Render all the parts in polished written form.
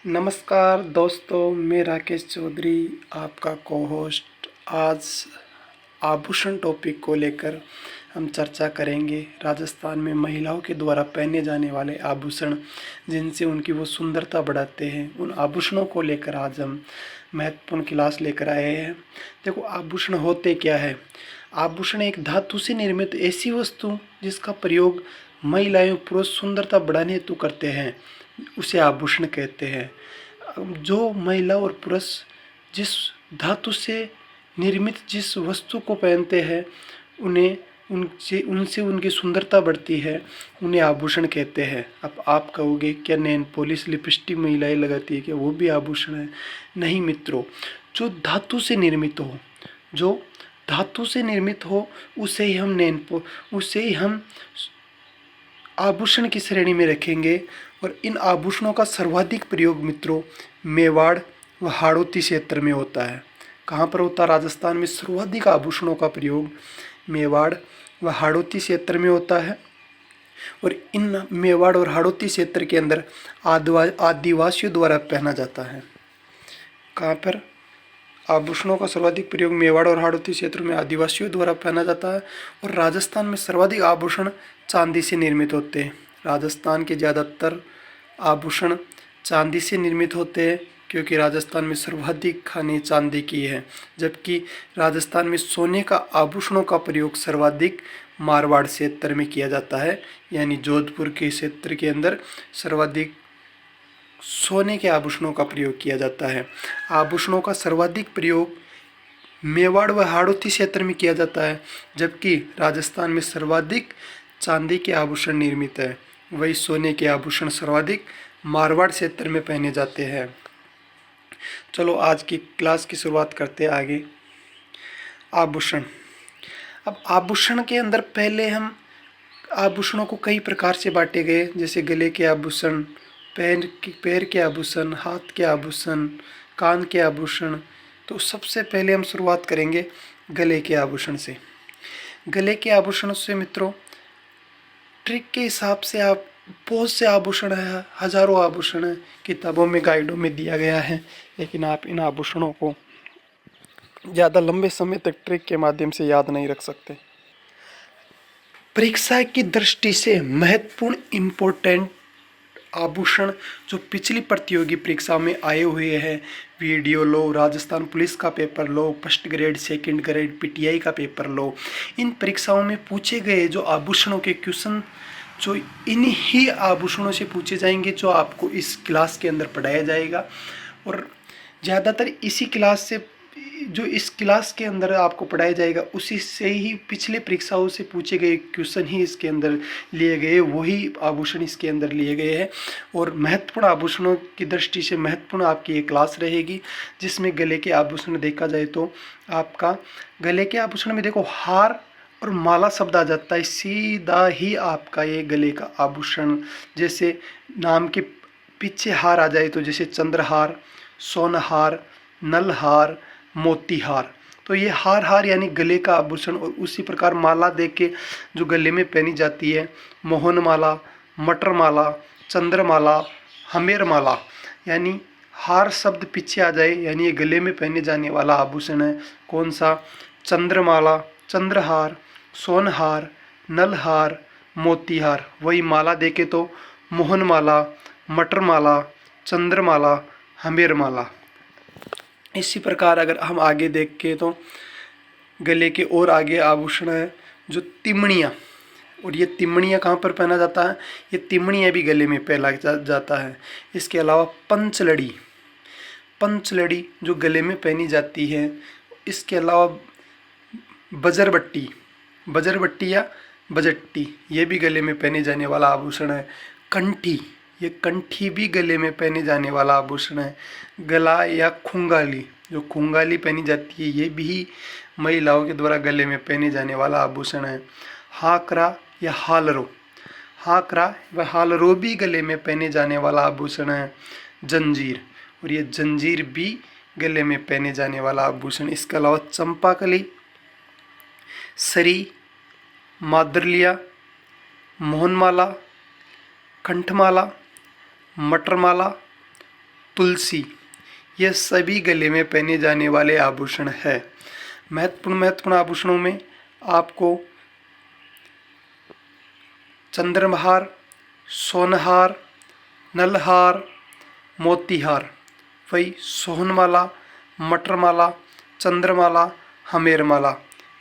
नमस्कार दोस्तों, मैं राकेश चौधरी आपका को होस्ट। आज आभूषण टॉपिक को लेकर हम चर्चा करेंगे। राजस्थान में महिलाओं के द्वारा पहने जाने वाले आभूषण, जिनसे उनकी वो सुंदरता बढ़ाते हैं, उन आभूषणों को लेकर आज हम महत्वपूर्ण क्लास लेकर आए हैं। देखो, आभूषण होते क्या है। आभूषण एक धातु से निर्मित ऐसी वस्तु जिसका प्रयोग महिलाएं पुरुष सुंदरता बढ़ाने हेतु करते हैं, उसे आभूषण कहते हैं। जो महिला और पुरुष जिस धातु से निर्मित जिस वस्तु को पहनते हैं, उन्हें उनसे उनसे उनकी सुंदरता बढ़ती है, उन्हें आभूषण कहते हैं। अब आप कहोगे, क्या नेल पॉलिश लिपस्टिक महिलाएं लगाती है, क्या वो भी आभूषण है? नहीं मित्रों, जो धातु से निर्मित हो, जो धातु से निर्मित हो, उसे ही हम आभूषण की श्रेणी में रखेंगे। और इन आभूषणों का सर्वाधिक प्रयोग मित्रों मेवाड़ व हाड़ौती क्षेत्र में होता है। कहाँ पर होता है? राजस्थान में सर्वाधिक आभूषणों का प्रयोग मेवाड़ व हाड़ौती क्षेत्र में होता है। और इन मेवाड़ और हाड़ौती क्षेत्र के अंदर आदिवासियों द्वारा पहना जाता है। कहाँ पर आभूषणों का सर्वाधिक प्रयोग मेवाड़ और हाड़ौती क्षेत्रों में आदिवासियों द्वारा पहना जाता है। और राजस्थान में सर्वाधिक आभूषण चांदी से निर्मित होते हैं। राजस्थान के ज़्यादातर आभूषण चांदी से निर्मित होते हैं, क्योंकि राजस्थान में सर्वाधिक खानी चांदी की है। जबकि राजस्थान में सोने का आभूषणों का प्रयोग सर्वाधिक मारवाड़ क्षेत्र में किया जाता है, यानी जोधपुर के क्षेत्र के अंदर सर्वाधिक सोने के आभूषणों का प्रयोग किया जाता है। आभूषणों का सर्वाधिक प्रयोग मेवाड़ व हाड़ौती क्षेत्र में किया जाता है, जबकि राजस्थान में सर्वाधिक चांदी के आभूषण निर्मित है। वही सोने के आभूषण सर्वाधिक मारवाड़ क्षेत्र में पहने जाते हैं। चलो आज की क्लास की शुरुआत करते हैं आगे। आभूषण। अब आभूषण के अंदर पहले हम आभूषणों को कई प्रकार से बांटे गए, जैसे गले के आभूषण, पैर के आभूषण, हाथ के आभूषण, कान के आभूषण। तो सबसे पहले हम शुरुआत करेंगे गले के आभूषण से। गले के आभूषण से मित्रों, ट्रिक के हिसाब से आप बहुत से आभूषण है, हजारों आभूषण है, किताबों में गाइडों में दिया गया है, लेकिन आप इन आभूषणों को ज़्यादा लंबे समय तक ट्रिक के माध्यम से याद नहीं रख सकते। परीक्षा की दृष्टि से महत्वपूर्ण इम्पोर्टेंट आभूषण जो पिछली प्रतियोगी परीक्षा में आए हुए हैं, वीडियो लो, राजस्थान पुलिस का पेपर लो, first grade, second grade, PTI का पेपर लो, इन परीक्षाओं में पूछे गए जो आभूषणों के क्वेश्चन, जो इन्हीं आभूषणों से पूछे जाएंगे, जो आपको इस क्लास के अंदर पढ़ाया जाएगा। और ज़्यादातर इसी क्लास से, जो इस क्लास के अंदर आपको पढ़ाया जाएगा, उसी से ही पिछले परीक्षाओं से पूछे गए क्वेश्चन ही इसके अंदर लिए गए, वही आभूषण इसके अंदर लिए गए हैं। और महत्वपूर्ण आभूषणों की दृष्टि से महत्वपूर्ण आपकी ये क्लास रहेगी, जिसमें गले के आभूषण देखा जाए तो आपका गले के आभूषण में देखो हार और माला शब्द आ जाता है, सीधा ही आपका ये गले का आभूषण, जैसे नाम के पीछे हार आ जाए तो जैसे चंद्रहार, सोनहार, नलहार, मोतीहार, तो ये हार यानी गले का आभूषण। और उसी प्रकार माला देख के जो गले में पहनी जाती है, मोहन माला, मटर माला, चंद्रमाला, हमेर माला, यानी हार शब्द पीछे आ जाए, यानी ये गले में पहने जाने वाला आभूषण है। कौन सा? चंद्रमाला, चंद्रहार, सोनहार, नलहार, मोतीहार। वही माला देखे तो मोहन माला, मटर माला, चंद्रमाला, हमेर माला। इसी प्रकार अगर हम आगे देख के तो गले के और आगे आभूषण है जो तिमणियाँ। और ये तिमणियाँ कहाँ पर पहना जाता है? ये तिमणियाँ भी गले में पहना जाता है। इसके अलावा पंचलड़ी, पंचलड़ी जो गले में पहनी जाती है। इसके अलावा बजरबट्टी, बजरबट्टी या बजट्टी, ये भी गले में पहने जाने वाला आभूषण है। कंठी, ये कंठी भी गले में पहने जाने वाला आभूषण है। गला या खुंगाली, जो खुंगाली पहनी जाती है, ये भी महिलाओं के द्वारा गले में पहने जाने वाला आभूषण है। हाकरा या हालरो, हाकरा व हालरो भी गले में पहने जाने वाला आभूषण है। जंजीर, और ये जंजीर भी गले में पहने जाने वाला आभूषण। इसके अलावा चंपाकली, सरी, माद्रलिया, मोहनमाला, कंठमाला, मटरमाला, तुलसी, ये सभी गले में पहने जाने वाले आभूषण है। महत्वपूर्ण आभूषणों में आपको चंद्रहार, सोनहार, नलहार, मोतीहार, वही सोहनमाला, मटरमाला, चंद्रमाला, हमेरमाला,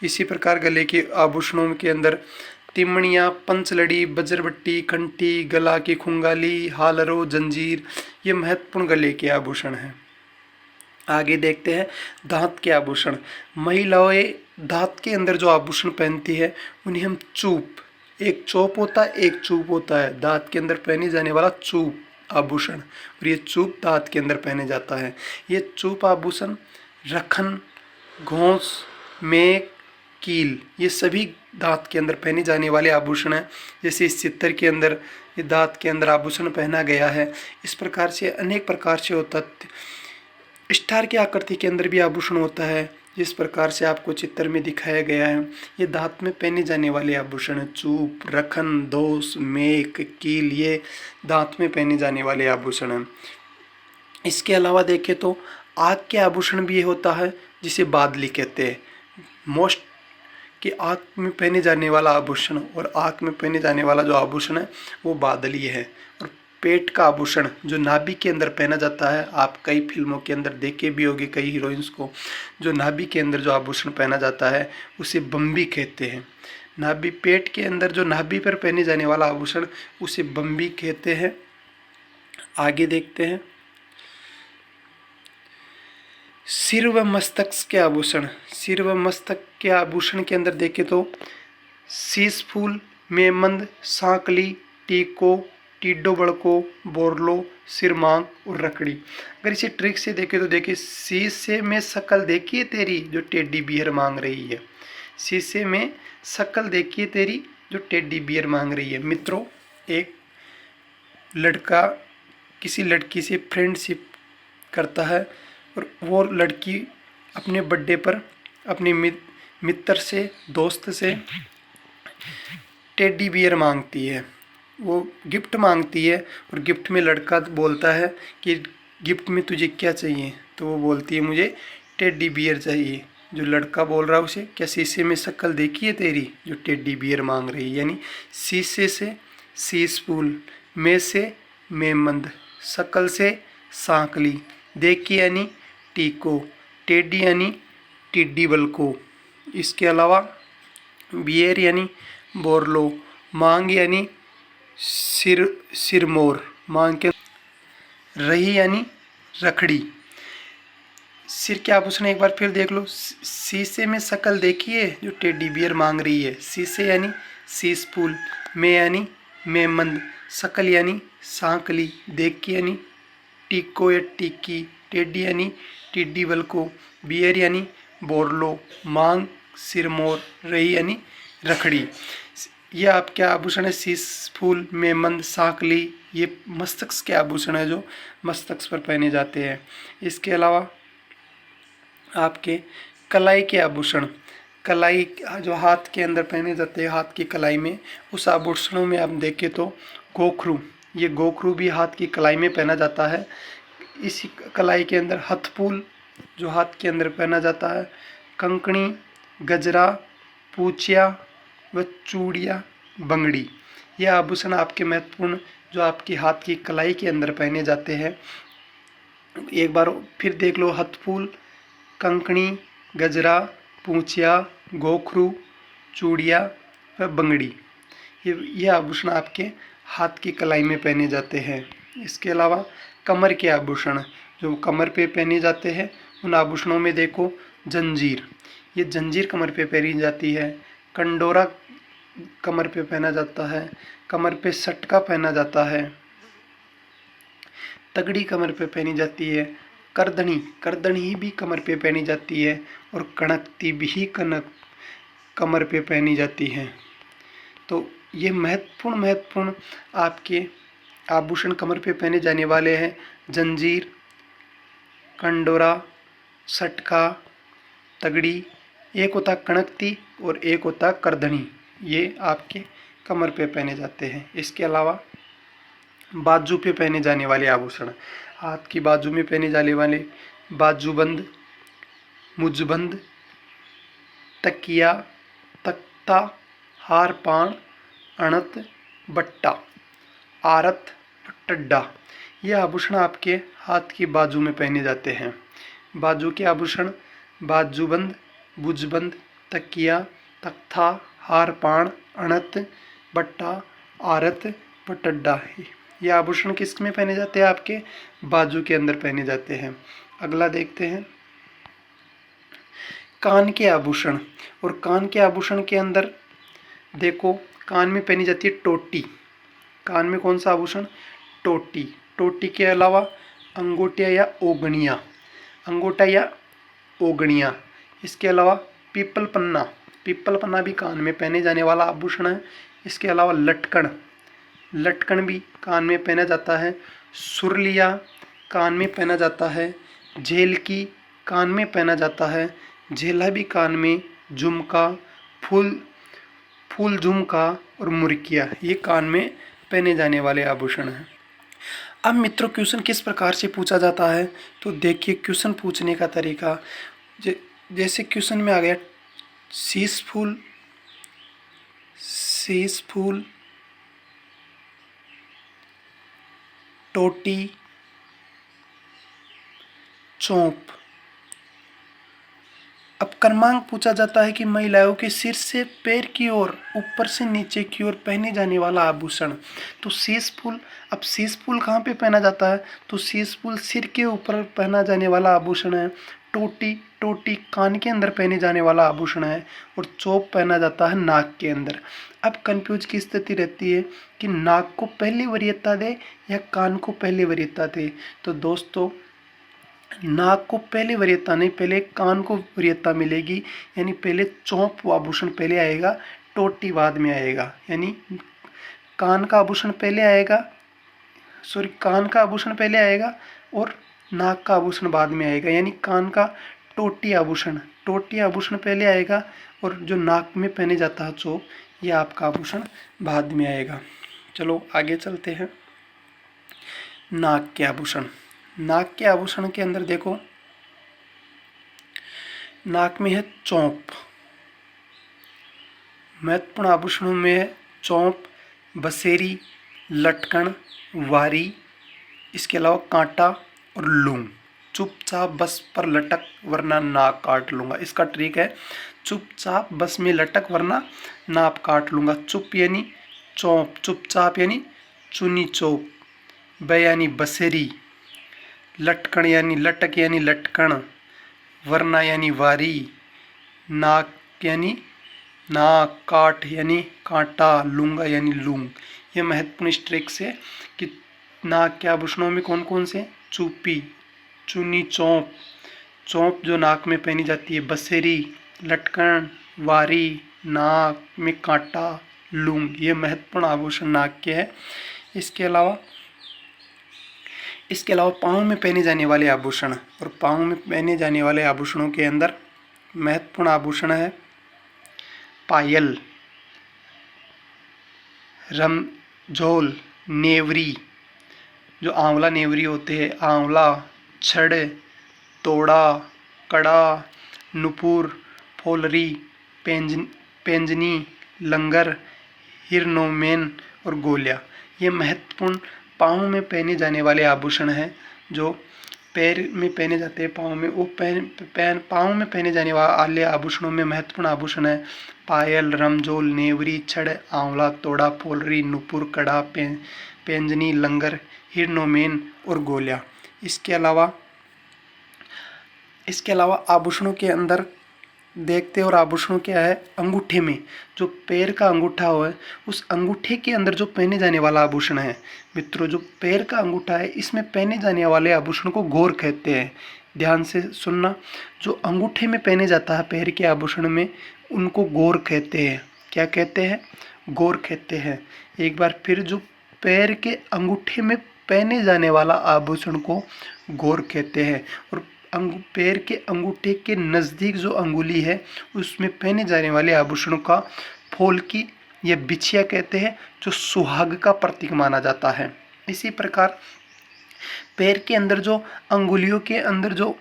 इसी प्रकार गले के आभूषणों के अंदर तिमणियाँ, पंचलड़ी, बजरबट्टी, घंटी, गला की खुंगाली, हालरो, जंजीर, ये महत्वपूर्ण गले के आभूषण हैं। आगे देखते हैं दांत के आभूषण। महिलाएं दांत के अंदर जो आभूषण पहनती है उन्हें हम चूप, एक चौप होता है, एक चूप होता है, दांत के अंदर पहने जाने वाला चूप आभूषण, और ये चूप दांत के अंदर पहने जाता है। ये चूप आभूषण रखन, घोंस, मेक, कील, ये सभी दांत के अंदर पहने जाने वाले आभूषण हैं। जैसे इस चित्र के अंदर ये दांत के अंदर आभूषण पहना गया है। इस प्रकार से अनेक प्रकार से होता है। स्टार की आकृति के अंदर भी आभूषण होता है, जिस प्रकार से आपको चित्र में दिखाया गया है। ये दांत में पहने जाने वाले आभूषण है। चूप, रखन, दोष, मेक, कील, ये दांत में पहने जाने वाले आभूषण हैं। इसके अलावा देखें तो आँख के आभूषण भी ये होता है, जिसे बादली कहते हैं। मोस्ट कि आँख में पहने जाने वाला आभूषण और आँख में पहने जाने वाला जो आभूषण है वो बादली है। और पेट का आभूषण जो नाभि के अंदर पहना जाता है, आप कई फिल्मों के अंदर देखे भी होंगे कई हीरोइंस को, जो नाभि के अंदर जो आभूषण पहना जाता है उसे बम्बी कहते हैं। नाभि, पेट के अंदर जो नाभि पर पहने जाने वाला आभूषण उसे बम्बी कहते हैं। आगे देखते हैं सिर व मस्तक के आभूषण। सिर व मस्तक के आभूषण के अंदर देखें तो शीश फूल, मेमंद, सांकली, टीको, टिड्डो बड़को, बोरलो, सिरमांग और रकड़ी। अगर इसे ट्रिक से देखें तो देखिए, शीशे में शक्ल देखिए तेरी जो टेडी बियर मांग रही है। शीशे में शक्ल देखिए तेरी जो टेडी बियर मांग रही है। मित्रों, एक लड़का किसी लड़की से फ्रेंडशिप करता है और वो लड़की अपने बर्थडे पर अपने मित्र से, दोस्त से टेडी बियर मांगती है, वो गिफ्ट मांगती है। और गिफ्ट में लड़का बोलता है कि गिफ्ट में तुझे क्या चाहिए, तो वो बोलती है मुझे टेडी बियर चाहिए। जो लड़का बोल रहा है उसे, क्या शीशे में शक्ल देखी है तेरी जो टेडी बियर मांग रही है। यानी शीशे से शीश फूल, में से मेमंद, शक्ल से सांकली, देखी यानी टीको, टेडी यानी टिड्डी बल को। इसके अलावा बियर यानी बोरलो, मांग यानी सिरमोर, मांग के रही यानी रखड़ी। सिर के आभूषण एक बार फिर देख लो। शीशे में शक्ल देखिए जो टेडी बियर मांग रही है। शीशे यानी शीश फूल, में यानी मेमंद, शक्ल यानी सांकली, देखी यानी टिक्को या टिक्की, टेडी यानी टिड्डी बल को, बियर यानी बोरलो, मांग सिरमोर, रही यानी रखड़ी। ये आपके आभूषण है। शीश फूल, मेमंद, सांकली, ये मस्तक के आभूषण है जो मस्तक पर पहने जाते हैं। इसके अलावा आपके कलाई के आभूषण, कलाई जो हाथ के अंदर पहने जाते हैं, हाथ की कलाई में, उस आभूषणों में आप देखें तो गोखरू, ये गोखरू भी हाथ की कलाई में पहना जाता है। इसी कलाई के अंदर हथफूल जो हाथ के अंदर पहना जाता है, कंकणी, गजरा, पूछिया व चूड़िया, बंगड़ी, ये आभूषण आपके महत्वपूर्ण जो आपकी हाथ की कलाई के अंदर पहने जाते हैं। एक बार फिर देख लो, हथफूल, कंकणी, गजरा, पूछिया, गोखरू, चूड़िया व बंगड़ी, ये आभूषण आपके हाथ की कलाई में पहने जाते हैं। इसके अलावा कमर के आभूषण जो कमर पे पहने जाते हैं, उन आभूषणों में देखो जंजीर, ये जंजीर कमर पे पहनी जाती है। कंडोरा कमर पे पहना जाता है। कमर पे सटका पहना जाता है। तगड़ी कमर पे पहनी जाती है। करदनी, करदनी भी कमर पे पहनी जाती है। और कणकती भी कमर पे पहनी जाती है। तो ये महत्वपूर्ण आपके आभूषण कमर पे पहने जाने वाले हैं। जंजीर, कंडोरा, सटका, तगड़ी, एक होता कणकती और एक होता करधनी, ये आपके कमर पे पहने जाते हैं। इसके अलावा बाजू पे पहने जाने वाले आभूषण, हाथ की बाजू में पहने जाने वाले बाजूबंद, मुजबंद, तकिया, तख्ता, हार पान, अणत, बट्टा, आरत, टड्डा। ये आभूषण आपके हाथ की बाजू में पहने जाते हैं। बाजू के आभूषण बाजूबंद, भुजबंद, तकिया, तख्ता, हार पान, अणत, बट्टा, आरत, पटड्डा। ये आभूषण किस में पहने जाते हैं? आपके बाजू के अंदर पहने जाते हैं। अगला देखते हैं कान के आभूषण। और कान के आभूषण के अंदर देखो, कान में पहनी जाती है टोटी। कान में कौन सा आभूषण? टोटी। टोटी के अलावा अंगूठिया या ओगणियाँ, अंगूठा या ओगणियाँ। इसके अलावा पीपल पन्ना, पीपल पन्ना भी कान में पहने जाने वाला आभूषण है। इसके अलावा लटकन, लटकन भी कान में पहना जाता है। सुरलिया कान में पहना जाता है। झेलकी कान में पहना जाता है। झेला भी कान में। झुमका, फूल झुमका और मुर्किया, ये कान में पहने जाने वाले आभूषण हैं। अब मित्रों, क्वेश्चन किस प्रकार से पूछा जाता है तो देखिए, क्वेश्चन पूछने का तरीका जैसे क्वेश्चन में आ गया शीश फूल, टोटी, चौंप। अब क्रमांक पूछा जाता है कि महिलाओं के सिर से पैर की ओर, ऊपर से नीचे की ओर पहने जाने वाला आभूषण। तो शीश फूल, अब शीश फूल कहाँ पे पहना जाता है? तो शीश फूल सिर के ऊपर पहना जाने वाला आभूषण है। टोटी, टोटी कान के अंदर पहने जाने वाला आभूषण है। और चौप पहना जाता है नाक के अंदर। अब कंफ्यूज की स्थिति रहती है कि नाक को पहली वरीयता दे या कान को पहली वरीयता दे। तो दोस्तों, नाक को पहले वरीयता नहीं, पहले कान को वरीयता मिलेगी। यानी पहले चौंप आभूषण पहले आएगा, टोटी बाद में आएगा। यानी कान का आभूषण पहले आएगा, कान का आभूषण पहले आएगा और नाक का आभूषण बाद में आएगा। यानी कान का टोटी आभूषण पहले आएगा और जो नाक में पहने जाता है चौप, यह आपका आभूषण बाद में आएगा। चलो आगे चलते हैं। नाक के आभूषण। नाक के आभूषण के अंदर देखो, नाक में है चौंप। महत्वपूर्ण आभूषणों में है चौंप, बसेरी, लटकन, वारी। इसके अलावा कांटा और लूंग। चुपचाप बस पर लटक वरना नाक काट लूंगा। इसका ट्रिक है, चुपचाप बस में लटक वरना नाक काट लूंगा। चुप यानी चौंप, चुपचाप यानी चुनी चौप, ब यानी बसेरी, लटकन यानी लटक यानी लटकन, वरना यानी वारी, नाक यानी नाक, काट यानी कांटा, लूंगा यानी लूंग। यह महत्वपूर्ण इस ट्रिक से कि नाक के आभूषणों में कौन कौन से? चूपी, चुनी चौंप, चौंप जो नाक में पहनी जाती है, बसेरी, लटकन, वारी, नाक में कांटा, लूंग। ये महत्वपूर्ण आभूषण नाक के हैं। इसके अलावा पाँव में पहने जाने वाले आभूषण। और पाँव में पहने जाने वाले आभूषणों के अंदर महत्वपूर्ण आभूषण है पायल, रमझोल, नेवरी, जो आंवला नेवरी होते हैं, आंवला, छड़, तोड़ा, कड़ा, नुपुर, फोलरी, पेंजनी, लंगर, हिरनोमेन और गोलिया। ये महत्वपूर्ण पाँव में पहने जाने वाले आभूषण हैं जो पैर में पहने जाते हैं। पाँव में वो पाँव में पहने जाने वाले आभूषणों में महत्वपूर्ण आभूषण है पायल, रमझोल, नेवरी, छड़, आंवला, तोड़ा, फोलरी, नुपुर, कड़ा, पेंजनी, लंगर, हिरनोमेन और गोलिया। इसके अलावा आभूषणों के अंदर देखते और आभूषणों क्या है, अंगूठे में जो पैर का अंगूठा हो है, उस अंगूठे के अंदर जो पहने जाने वाला आभूषण है मित्रों, जो पैर का अंगूठा है, इसमें पहने जाने वाले आभूषण को गौर कहते हैं। ध्यान से सुनना, जो अंगूठे में पहने जाता है पैर के आभूषण में, उनको गौर कहते हैं। क्या कहते हैं? गौर कहते हैं। एक बार फिर, जो पैर के अंगूठे में पहने जाने वाला आभूषण को गौर कहते हैं। और पैर के अंगूठे के नज़दीक जो अंगुली है, उसमें पहने जाने वाले आभूषणों का फोल्की या बिछिया कहते हैं, जो सुहाग का प्रतीक माना जाता है। इसी प्रकार पैर के अंदर जो अंगुलियों के अंदर जो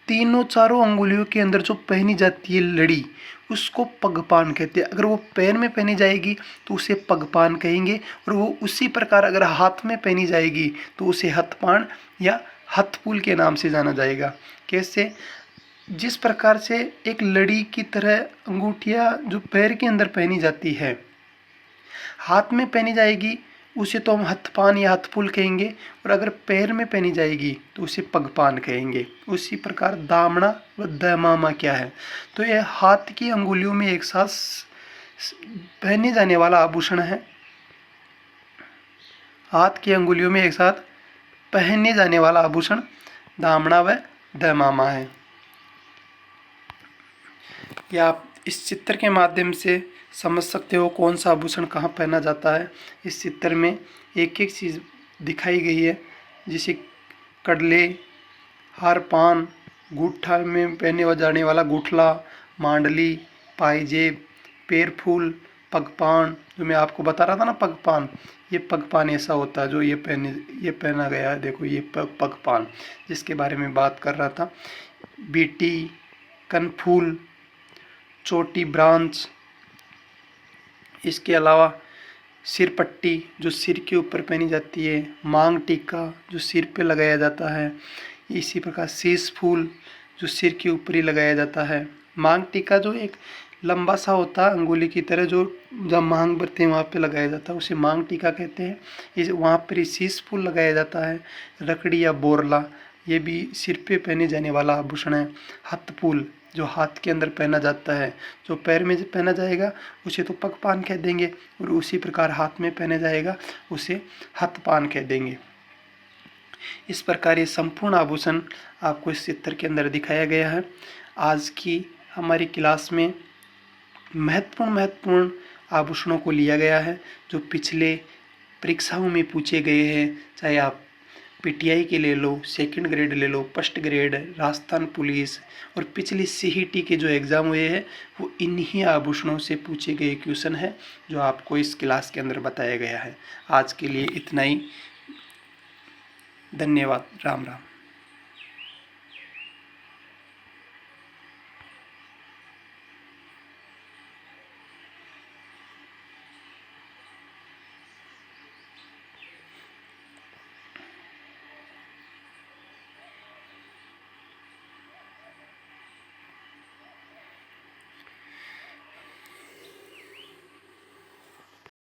तीनों चारों अंगुलियों के अंदर जो पहनी जाती है लड़ी, उसको पगपान कहते हैं। अगर वो पैर में पहनी जाएगी तो उसे पगपान कहेंगे, और वो उसी प्रकार अगर हाथ में पहनी जाएगी तो उसे हथपान या हथपुल के नाम से जाना जाएगा। कैसे? जिस प्रकार से एक लड़ी की तरह अंगूठियाँ जो पैर के अंदर पहनी जाती है, हाथ में पहनी जाएगी उसे तो हम हथपान या हथपुल कहेंगे, और अगर पैर में पहनी जाएगी तो उसे पगपान कहेंगे। उसी प्रकार दामना व दमामा क्या है? तो यह हाथ की अंगुलियों में एक साथ पहने जाने वाला आभूषण है। हाथ की अंगुलियों में एक साथ पहने जाने वाला आभूषण दामना व दमामा है। या आप इस चित्र के माध्यम से समझ सकते हो कौन सा आभूषण कहाँ पहना जाता है। इस चित्र में एक एक चीज़ दिखाई गई है, जैसे कड़ले, हार पान, गूठा में पहने जाने वाला गूठला, मांडली, पायजेब, पैर फूल, पगपान। जो मैं आपको बता रहा था ना पगपान, ये पगपान ऐसा होता है जो ये पहना गया है। देखो ये पगपान जिसके बारे में बात कर रहा था। बीटी, कनफूल, चोटी ब्रांच, इसके अलावा सिरपट्टी जो सिर के ऊपर पहनी जाती है, मांग टीका जो सिर पे लगाया जाता है, इसी प्रकार शीश फूल जो सिर के ऊपर ही लगाया जाता है। मांग टीका जो एक लंबा सा होता है अंगुली की तरह, जो जब मांग भरते हैं वहाँ पे लगाया जाता है, उसे मांग टीका कहते हैं। इस वहाँ पर ही शीश फूल लगाया जाता है। रकड़ी या बोरला ये भी सिर पे पहने जाने वाला आभूषण है। हथपुल जो हाथ के अंदर पहना जाता है, जो पैर में पहना जाएगा उसे तो पगपान कह देंगे, और उसी प्रकार हाथ में पहने जाएगा उसे हथपान कह देंगे। इस प्रकार ये संपूर्ण आभूषण आपको इस चित्र के अंदर दिखाया गया है। आज की हमारी क्लास में महत्वपूर्ण आभूषणों को लिया गया है जो पिछले परीक्षाओं में पूछे गए हैं। चाहे आप पीटीआई के ले लो, सेकंड ग्रेड ले लो, फर्स्ट ग्रेड, राजस्थान पुलिस और पिछली सीईटी के जो एग्ज़ाम हुए हैं वो इन्हीं आभूषणों से पूछे गए क्वेश्चन है जो आपको इस क्लास के अंदर बताया गया है। आज के लिए इतना ही। धन्यवाद। राम राम।